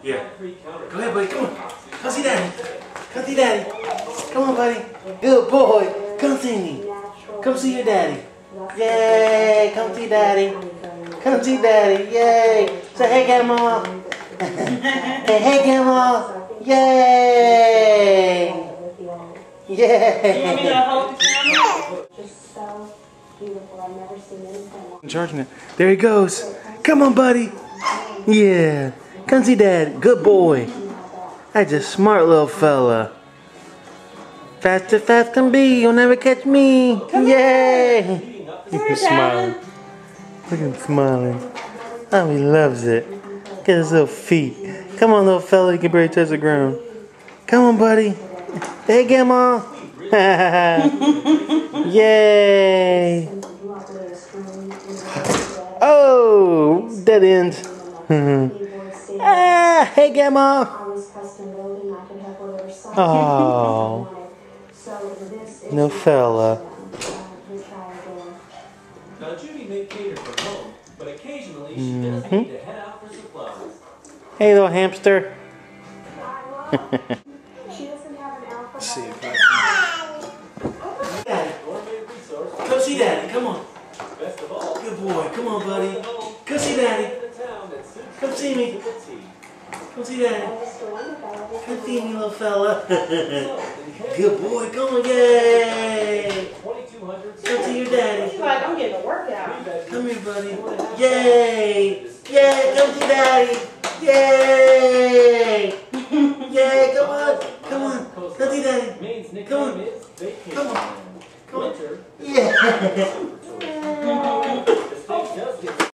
Yeah. Go ahead, buddy. Come on. Come see daddy. Come see daddy. Come on, buddy. Good boy. Come see me. Come see your daddy. Yay. Come see daddy. Come see daddy. Yay. Say hey, Grandma. Hey, Grandma. Yay. Yay. You want me to hold the camera? I'm charging it. There he goes. Come on, buddy. Yeah. Come see Dad. Good boy. That's a smart little fella. Fast as fast can be. You'll never catch me. Yay. He's smiling. Look at him smiling. Oh, he loves it. Look at his little feet. Come on, little fella. You can barely touch the ground. Come on, buddy. Hey, Grandma. Yay. Oh, dead end. Ah, hey, Grandma. Oh, no fella. Now, Judy may cater from home, but occasionally she does need to head out for supplies. Hey, little hamster. Let's see if I Daddy. Come see Daddy. Come on. Best of all, Good boy. Come on, buddy. Come see Daddy. Come see me. Come see Daddy. Come see me, little fella. Good boy. Come on. Yay. Come see your daddy. He's like, I'm getting a workout. Come here, buddy. Yay. Yay. Come see Daddy. Yay. Yay. Come on. Come on. Come see Daddy. Come on. Come on. Come on. Yeah.